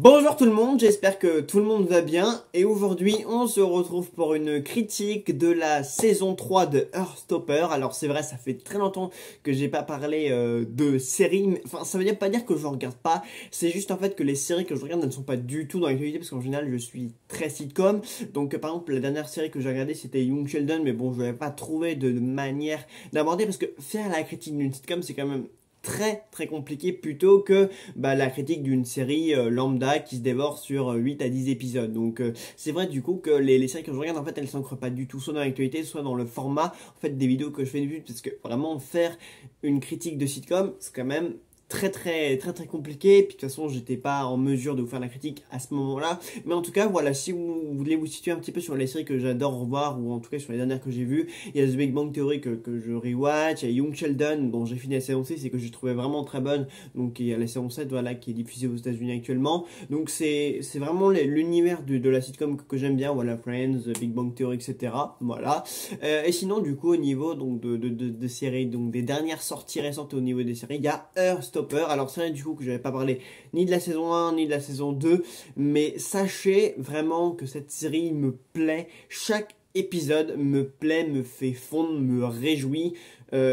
Bonjour tout le monde, j'espère que tout le monde va bien et aujourd'hui on se retrouve pour une critique de la saison 3 de Heartstopper. Alors c'est vrai, ça fait très longtemps que j'ai pas parlé de séries, mais, enfin ça veut pas dire que je regarde pas, c'est juste en fait que les séries que je regarde ne sont pas du tout dans l'actualité parce qu'en général je suis très sitcom. Donc par exemple la dernière série que j'ai regardée c'était Young Sheldon, mais bon je n'avais pas trouvé de manière d'aborder parce que faire la critique d'une sitcom c'est quand même très compliqué plutôt que la critique d'une série lambda qui se dévore sur 8 à 10 épisodes. Donc c'est vrai du coup que les séries que je regarde en fait elles s'ancrent pas du tout soit dans l'actualité soit dans le format en fait des vidéos que je fais d'habitude parce que vraiment faire une critique de sitcom c'est quand même très compliqué, et puis de toute façon j'étais pas en mesure de vous faire la critique à ce moment là, mais en tout cas voilà, si vous voulez vous situer un petit peu sur les séries que j'adore revoir ou en tout cas sur les dernières que j'ai vues, il y a The Big Bang Theory que je rewatch, il y a Young Sheldon dont j'ai fini la saison 6 et que j'ai trouvé vraiment très bonne, donc il y a la saison 7 voilà, qui est diffusée aux États-Unis actuellement, donc c'est vraiment l'univers de la sitcom que j'aime bien, voilà, Friends, The Big Bang Theory, etc. Voilà. Et sinon du coup au niveau donc de séries, donc des dernières sorties récentes au niveau des séries, il y a Heartstopper. Alors c'est vrai du coup que je n'avais pas parlé ni de la saison 1 ni de la saison 2, mais sachez vraiment que cette série me plaît, chaque épisode me plaît, me fait fondre, me réjouit.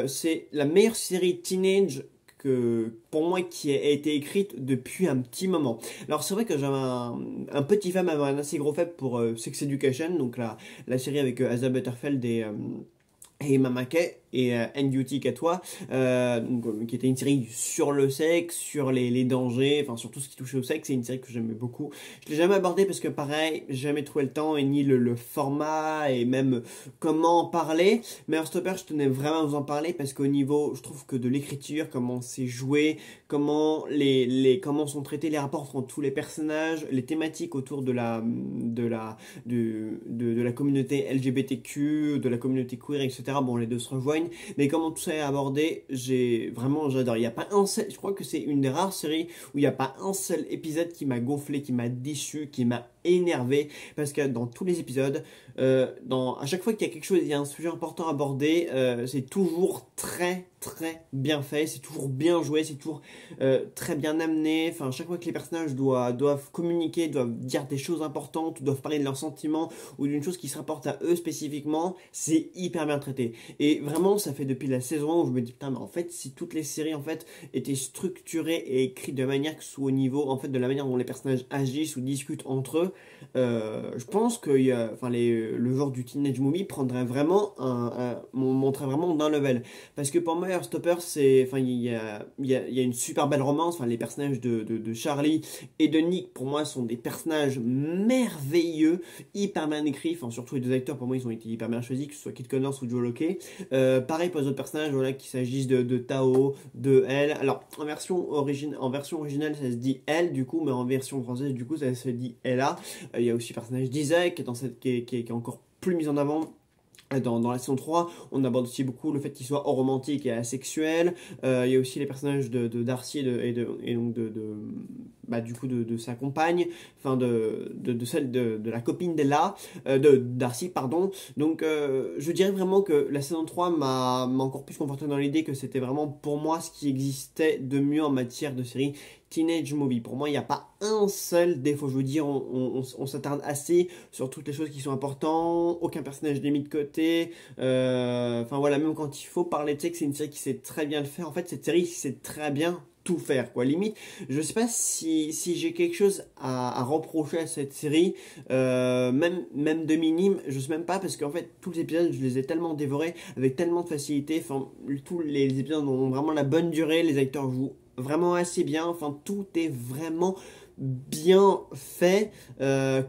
C'est la meilleure série teenage que, pour moi, qui a été écrite depuis un petit moment. Alors c'est vrai que j'avais un petit fan, un assez gros faible pour Sex Education, donc la série avec Asa Butterfield et Emma Mackey et NDT qu'à toi, qui était une série sur le sexe, sur les dangers, enfin sur tout ce qui touchait au sexe. C'est une série que j'aimais beaucoup. Je l'ai jamais abordée parce que pareil, j'ai jamais trouvé le temps et ni le format et même comment en parler. Mais Heartstopper, je tenais vraiment à vous en parler parce qu'au niveau, je trouve que de l'écriture, comment c'est joué, comment comment sont traités les rapports entre tous les personnages, les thématiques autour de la communauté LGBTQ, de la communauté queer, etc. Bon, les deux se rejoignent, mais comment tout ça est abordé, j'adore. Il n'y a pas un seul, je crois que c'est une des rares séries où il n'y a pas un seul épisode qui m'a gonflé, qui m'a déçu, qui m'a énervé, parce que dans tous les épisodes, à chaque fois qu'il y a quelque chose, il y a un sujet important abordé, c'est toujours très bien fait, c'est toujours bien joué, c'est toujours très bien amené. Enfin, chaque fois que les personnages doivent communiquer, doivent dire des choses importantes, doivent parler de leurs sentiments ou d'une chose qui se rapporte à eux spécifiquement, c'est hyper bien traité. Et vraiment, ça fait depuis la saison 1 où je me dis putain, mais en fait, si toutes les séries en fait étaient structurées et écrites de manière que ce soit au niveau en fait de la manière dont les personnages agissent ou discutent entre eux, je pense que le genre du teenage movie prendrait vraiment montrerait vraiment d'un level. Parce que pour moi, Heartstopper, il y a une super belle romance. Enfin, les personnages de Charlie et de Nick, pour moi, sont des personnages merveilleux, hyper bien écrits. Enfin, surtout les deux acteurs, pour moi, ils ont été hyper bien choisis, que ce soit Kit Connors ou Joe Locke. Pareil pour les autres personnages, voilà, qu'il s'agisse de Tao, de Elle. Alors, en version originale, ça se dit Elle, du coup, mais en version française, du coup, ça se dit Ella. Il y a aussi le personnage d'Isaac, qui est encore plus mis en avant. Dans la saison 3, on aborde aussi beaucoup le fait qu'il soit romantique et asexuel. Il y a aussi les personnages de Darcy et donc du coup de sa compagne, enfin de celle de la copine d'Ella, de Darcy, pardon. Donc je dirais vraiment que la saison 3 m'a encore plus conforté dans l'idée que c'était vraiment pour moi ce qui existait de mieux en matière de série teenage movie. Pour moi, il n'y a pas un seul défaut. Je veux dire, on s'attarde assez sur toutes les choses qui sont importantes. Aucun personnage n'est mis de côté. Enfin voilà, même quand il faut parler de sexe, c'est une série qui sait très bien le faire. En fait, cette série sait très bien tout faire, quoi. Limite, je sais pas si j'ai quelque chose à reprocher à cette série, même de minime, je sais même pas, parce qu'en fait, tous les épisodes, je les ai tellement dévorés, avec tellement de facilité. Enfin, tous les épisodes ont vraiment la bonne durée, les acteurs jouent vraiment assez bien, enfin tout est vraiment bien fait,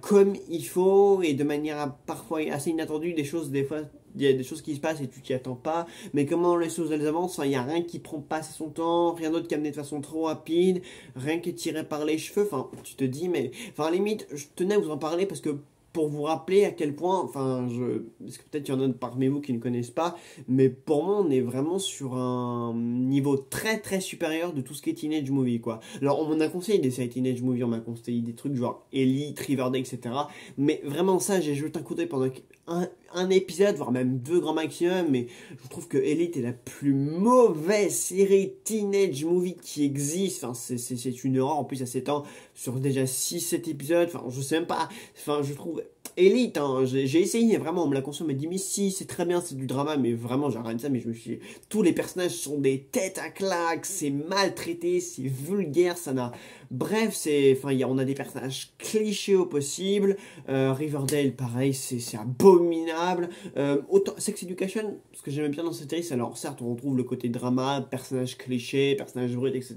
comme il faut et de manière parfois assez inattendue. Des fois il y a des choses qui se passent et tu t'y attends pas, mais comment les choses elles avancent, enfin il n'y a rien qui prend pas assez son temps, rien d'autre qui est amené de façon trop rapide, rien qui est tiré par les cheveux. Enfin tu te dis, mais enfin limite je tenais à vous en parler parce que pour vous rappeler à quel point, parce que peut-être il y en a parmi vous qui ne connaissent pas, mais pour moi on est vraiment sur un niveau très supérieur de tout ce qui est teenage movie, quoi. Alors on m'en a conseillé des séries teenage movie, on m'a conseillé des trucs genre Elite, Riverdale, etc. Mais vraiment ça, j'ai jeté un coup d'œil pendant un épisode, voire même deux grands maximum, mais je trouve que Elite est la plus mauvaise série teenage movie qui existe. Enfin, c'est une horreur, en plus ça s'étend sur déjà 6-7 épisodes, enfin je sais même pas, enfin je trouve élite, hein. J'ai essayé vraiment, on me l'a conseillé, on m'a dit mais si c'est très bien, c'est du drama, mais vraiment j'ai regardé ça, mais je me suis dit, tous les personnages sont des têtes à claques, c'est maltraité, c'est vulgaire, ça n'a, bref, c'est, enfin on a des personnages clichés au possible, Riverdale pareil, c'est abominable, autant Sex Education, ce que j'aime bien dans cette série, c'est alors certes on retrouve le côté drama, personnages clichés, personnages bruts, etc.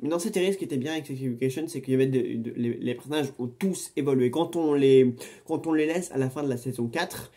Mais dans cette série, ce qui était bien avec Sex Education, c'est qu'il y avait les personnages ont tous évolué. Quand on les laisse à la fin de la saison 4,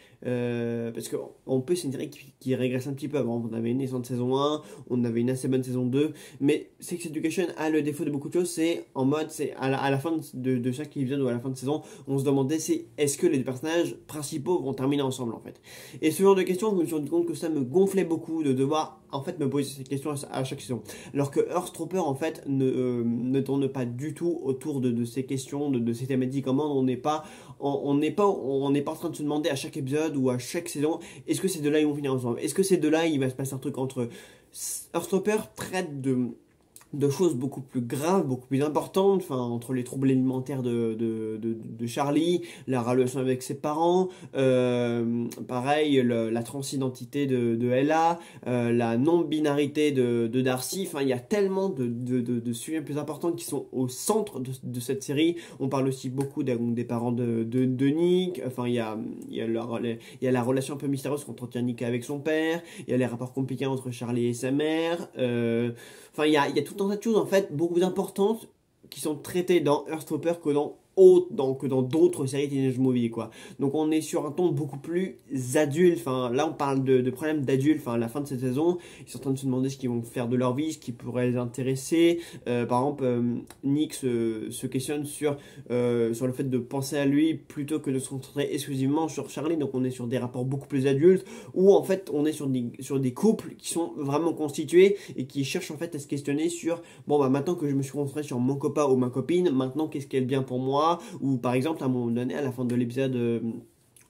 parce qu'en plus c'est une série qui régresse un petit peu avant. On avait une excellente saison 1, on avait une assez bonne saison 2, mais Sex Education a le défaut de beaucoup de choses, c'est en mode, c'est à la fin de chaque épisode ou à la fin de saison, on se demandait est-ce que les deux personnages principaux vont terminer ensemble en fait. Et ce genre de questions, je me suis rendu compte que ça me gonflait beaucoup de devoir en fait me poser ces questions à chaque saison. Alors que Heartstopper en fait ne tourne pas du tout autour de ces questions, de ces thématiques en mode on n'est pas en train de se demander à chaque épisode ou à chaque saison est-ce que ces deux-là ils vont finir ensemble, est-ce que ces deux-là il va se passer un truc entre eux. Heartstopper traite de choses beaucoup plus graves, beaucoup plus importantes, enfin, entre les troubles alimentaires de Charlie, la relation avec ses parents, pareil, la transidentité de Ella, la non-binarité de Darcy, enfin, il y a tellement de sujets plus importants qui sont au centre de cette série. On parle aussi beaucoup des parents de Nick, enfin, il y a la relation un peu mystérieuse qu'entretient Nick avec son père, il y a les rapports compliqués entre Charlie et sa mère, enfin, il y a tout un tas de choses, en fait, beaucoup importantes qui sont traitées dans Heartstopper que dans d'autres séries Teenage Movie, quoi. Donc on est sur un ton beaucoup plus adulte, enfin là on parle de problèmes d'adultes, enfin à la fin de cette saison, ils sont en train de se demander ce qu'ils vont faire de leur vie, ce qui pourrait les intéresser. Par exemple, Nick se questionne sur le fait de penser à lui plutôt que de se concentrer exclusivement sur Charlie, donc on est sur des rapports beaucoup plus adultes, où en fait on est sur des couples qui sont vraiment constitués et qui cherchent en fait à se questionner sur, bon bah maintenant que je me suis concentré sur mon copain ou ma copine, maintenant qu'est-ce qui est bien pour moi. Ou par exemple à un moment donné à la fin de l'épisode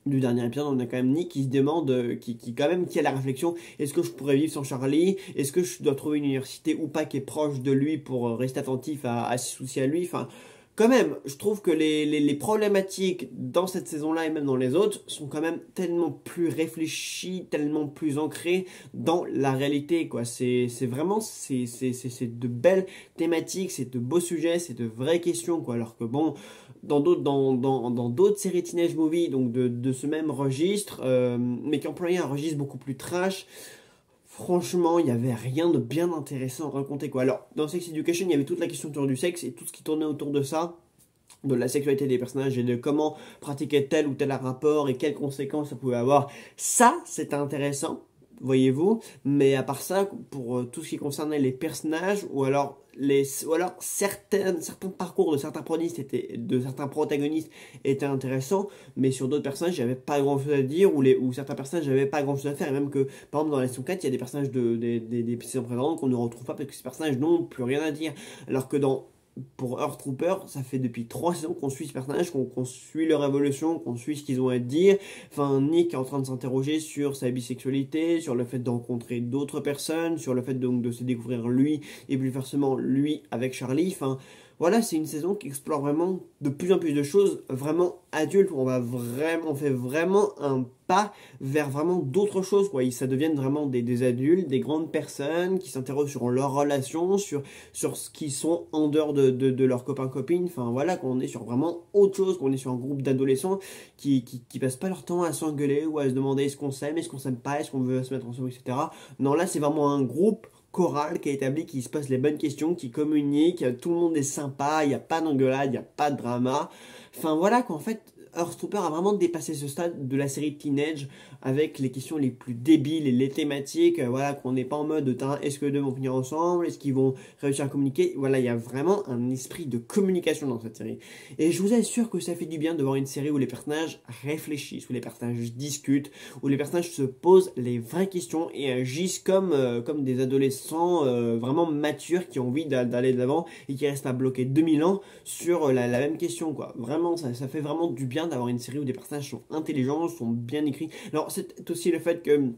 du dernier épisode, on a quand même Nick qui se demande, qui a la réflexion, est-ce que je pourrais vivre sans Charlie, est-ce que je dois trouver une université ou pas qui est proche de lui pour rester attentif à ses soucis à lui, enfin quand même, je trouve que les problématiques dans cette saison-là et même dans les autres sont quand même tellement plus réfléchies, tellement plus ancrées dans la réalité, quoi. C'est vraiment, c'est de belles thématiques, c'est de beaux sujets, c'est de vraies questions, quoi. Alors que bon, dans d'autres séries Teenage Movie, donc de ce même registre, mais qui employaient un registre beaucoup plus trash, franchement, il n'y avait rien de bien intéressant à raconter, quoi. Alors, dans Sex Education, il y avait toute la question autour du sexe et tout ce qui tournait autour de ça, de la sexualité des personnages et de comment pratiquer tel ou tel rapport et quelles conséquences ça pouvait avoir. Ça, c'était intéressant, voyez-vous, mais à part ça, pour tout ce qui concernait les personnages, ou alors certains parcours de certains protagonistes étaient intéressants, mais sur d'autres personnages, j'avais pas grand chose à dire, ou certains personnages, j'avais pas grand chose à faire, et même que, par exemple, dans la saison 4, il y a des personnages des saisons précédentes qu'on ne retrouve pas parce que ces personnages n'ont plus rien à dire, alors que pour Heartstopper, ça fait depuis 3 saisons qu'on suit ce personnage, qu'on suit leur évolution, qu'on suit ce qu'ils ont à dire. Enfin, Nick est en train de s'interroger sur sa bisexualité, sur le fait de rencontrer d'autres personnes, sur le fait donc de se découvrir lui, et plus forcément lui avec Charlie. Enfin, voilà, c'est une saison qui explore vraiment de plus en plus de choses vraiment adultes, où on fait vraiment un pas vers vraiment d'autres choses, quoi. Ça devient vraiment des adultes, des grandes personnes qui s'interrogent sur leurs relations, sur ce qu'ils sont en dehors de leurs copains-copines. Enfin voilà, qu'on est sur vraiment autre chose, qu'on est sur un groupe d'adolescents qui passent pas leur temps à s'engueuler ou à se demander est-ce qu'on s'aime pas, est-ce qu'on veut se mettre ensemble, etc. Non, là c'est vraiment un groupe chorale qui est établi, qui se pose les bonnes questions, qui communique, tout le monde est sympa, il n'y a pas d'engueulade, il n'y a pas de drama. Enfin voilà qu'en fait, Heartstopper a vraiment dépassé ce stade de la série Teenage avec les questions les plus débiles et les thématiques, voilà, qu'on n'est pas en mode est-ce que les deux vont finir ensemble, est-ce qu'ils vont réussir à communiquer, voilà, il y a vraiment un esprit de communication dans cette série. Et je vous assure que ça fait du bien de voir une série où les personnages réfléchissent, où les personnages discutent, où les personnages se posent les vraies questions et agissent comme des adolescents vraiment matures qui ont envie d'aller de l'avant et qui restent pas bloqués 2000 ans sur la même question, quoi. Vraiment, ça fait vraiment du bien d'avoir une série où des personnages sont intelligents, sont bien écrits. Alors c'est aussi le fait que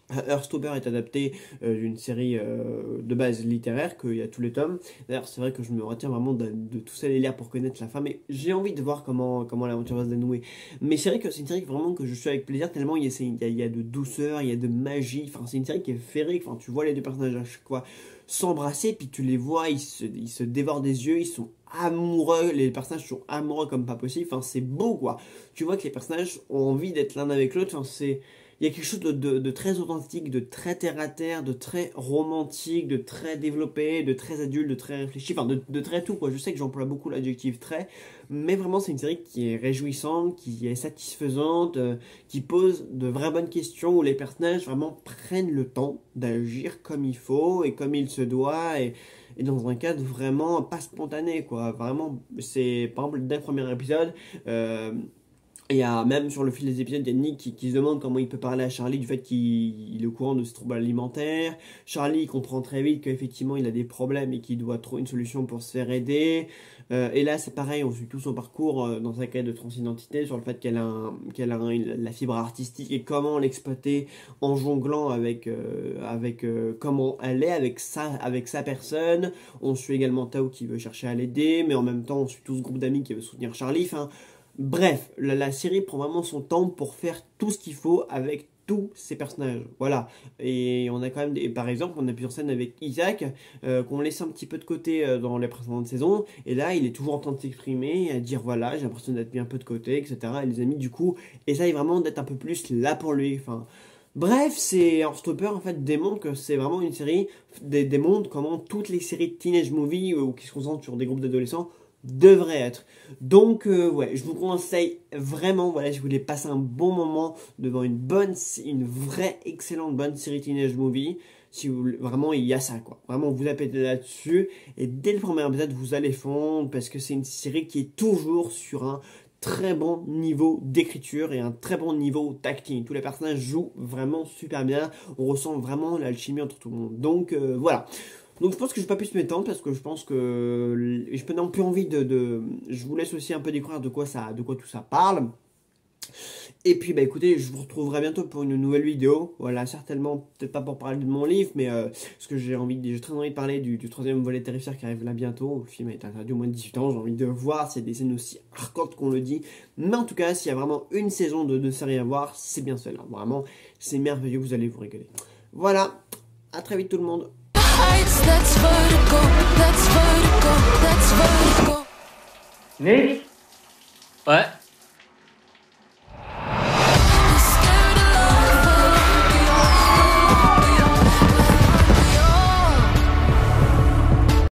Heartstopper est adapté d'une série de base littéraire, qu'il y a tous les tomes. D'ailleurs, c'est vrai que je me retiens vraiment de tous aller lire pour connaître la fin, mais j'ai envie de voir comment l'aventure va se dénouer. Mais c'est vrai que c'est une série vraiment que je suis avec plaisir, tellement il y a de douceur, il y a de magie. Enfin, c'est une série qui est féerique. Enfin, tu vois les deux personnages à chaque fois s'embrasser, puis tu les vois, ils se dévorent des yeux, ils sont amoureux, les personnages sont amoureux comme pas possible. Enfin, c'est beau, quoi. Tu vois que les personnages ont envie d'être l'un avec l'autre. Enfin, il y a quelque chose de très authentique, de très terre-à-terre, de très romantique, de très développé, de très adulte, de très réfléchi, enfin de très tout, quoi. Je sais que j'emploie beaucoup l'adjectif très, mais vraiment c'est une série qui est réjouissante, qui est satisfaisante, qui pose de vraies bonnes questions, où les personnages vraiment prennent le temps d'agir comme il faut et comme il se doit, et dans un cadre vraiment pas spontané, quoi. Vraiment, c'est par exemple dès le premier épisode, il y a même sur le fil des épisodes, il y a Nick qui se demande comment il peut parler à Charlie du fait qu'il est au courant de ses troubles alimentaires. Charlie comprend très vite qu'effectivement il a des problèmes et qu'il doit trouver une solution pour se faire aider. Et là c'est pareil, on suit tout son parcours dans sa quête de transidentité, sur le fait qu'elle a la fibre artistique et comment l'exploiter en jonglant avec comment elle est, avec sa personne. On suit également Tao qui veut chercher à l'aider, mais en même temps on suit tout ce groupe d'amis qui veut soutenir Charlie. Enfin, bref, la série prend vraiment son temps pour faire tout ce qu'il faut avec tous ces personnages. Voilà. Et on a quand même, par exemple, on a plusieurs scènes avec Isaac qu'on laisse un petit peu de côté dans les précédentes saisons. Et là, il est toujours en train de s'exprimer, à dire voilà, j'ai l'impression d'être mis un peu de côté, etc. Et les amis, du coup, essayent vraiment d'être un peu plus là pour lui. Enfin, bref, Heartstopper en fait démontre que c'est vraiment une série, démontre comment toutes les séries de teenage movie ou qui se concentrent sur des groupes d'adolescents devrait être. Donc ouais, je vous conseille vraiment, voilà, si vous voulez passer un bon moment devant une vraie excellente bonne série teenage movie, si vous vraiment il y a ça, quoi. Vraiment vous appelez là-dessus et dès le premier épisode vous allez fondre parce que c'est une série qui est toujours sur un très bon niveau d'écriture et un très bon niveau d'acting. Tous les personnages jouent vraiment super bien, on ressent vraiment l'alchimie entre tout le monde. Donc voilà. Donc je pense que je vais pas plus m'étendre parce que je pense que je n'ai plus envie je vous laisse aussi un peu découvrir de quoi tout ça parle. Et puis bah écoutez, je vous retrouverai bientôt pour une nouvelle vidéo. Voilà, certainement peut-être pas pour parler de mon livre, mais parce que j'ai très envie de parler du troisième volet Terrifier qui arrive là bientôt. Le film a été interdit au moins de 18 ans, j'ai envie de voir s'il y a des scènes aussi hardcore qu'on le dit. Mais en tout cas, s'il y a vraiment une saison de série à voir, c'est bien celle-là. Vraiment, c'est merveilleux, vous allez vous régaler. Voilà, à très vite tout le monde. That's vertigo, that's vertigo, that's vertigo. Nick? Ouais.